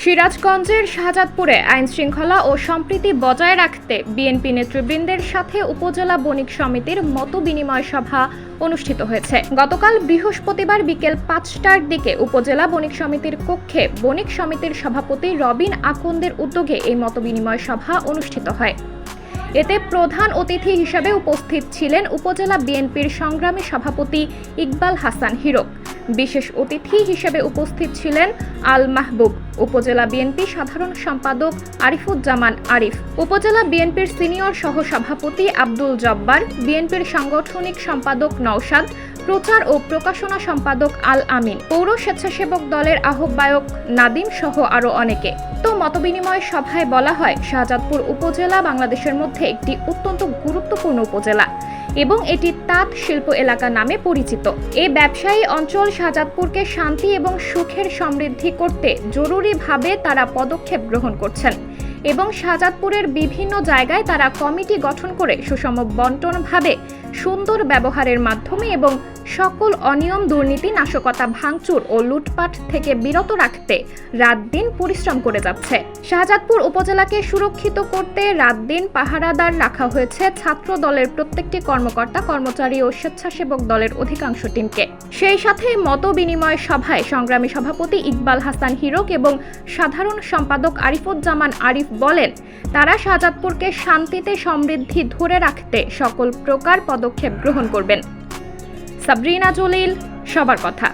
সিরাজগঞ্জের শাহজাদপুরে আইনশৃঙ্খলা ও সম্প্রীতি বজায় রাখতে বিএনপি নেতৃবৃন্দের সাথে উপজেলা বণিক সমিতির মতবিনিময় সভা অনুষ্ঠিত হয়েছে। গতকাল বৃহস্পতিবার বিকেল ৫টার দিকে উপজেলা বণিক সমিতির কক্ষে বণিক সমিতির সভাপতি রবিন আকন্দের উদ্যোগে এই মতবিনিময় সভা অনুষ্ঠিত হয়। এতে প্রধান অতিথি হিসেবে উপস্থিত ছিলেন উপজেলা বিএনপির সংগ্রামী সভাপতি ইকবাল হাসান হীরক। বিশেষ অতিথি হিসেবে উপস্থিত ছিলেন আল মাহবুব, উপজেলা বিএনপি সাধারণ সম্পাদক আরিফুজ্জামান আরিফ, উপজেলা বিএনপির সিনিয়র সহসভাপতি আব্দুল জব্বার, বিএনপির সাংগঠনিক সম্পাদক নওশাদ, প্রচার ও প্রকাশনা সম্পাদক আল আমিন, পৌর স্বেচ্ছাসেবক দলের আহ্বায়ক নাদিম সহ আরও অনেকে। তো মতবিনিময় সভায় বলা হয়, শাহজাদপুর উপজেলা বাংলাদেশের মধ্যে একটি অত্যন্ত গুরুত্বপূর্ণ উপজেলা এবং এটি তাঁত শিল্প এলাকা নামে পরিচিত। এই ব্যবসায়ী অঞ্চল শাহজাদপুরকে শান্তি এবং সুখের সমৃদ্ধি করতে জরুরিভাবে তারা পদক্ষেপ গ্রহণ করছেন এবং শাহজাদপুরের বিভিন্ন জায়গায় তারা কমিটি গঠন করে সুষম বন্টনভাবে সুন্দর ব্যবহারের মাধ্যমে এবং সকল অনিয়ম, দুর্নীতি, নাশকতা, ভাঙচুর ও লুটপাট থেকে বিরত রাখতে রাত দিন পরিশ্রম করে যাচ্ছে। শাহজাদপুর উপজেলাকে সুরক্ষিত করতে রাত দিন পাহারাদার রাখা হয়েছে ছাত্র দলের প্রত্যেকটি কর্মকর্তা, কর্মচারী ও স্বেচ্ছাসেবক দলের অধিকাংশ টিমকে। সেই সাথে মতবিনিময় সভায় সংগ্রামী সভাপতি ইকবাল হাসান হীরক এবং সাধারণ সম্পাদক আরিফুজ্জামান আরিফ বলেন, তারা শাহজাদপুরকে শান্তিতে সমৃদ্ধি ধরে রাখতে সকল প্রকার পদক্ষেপ গ্রহণ করবেন। সাবরিনা জলিল, সবার কথা।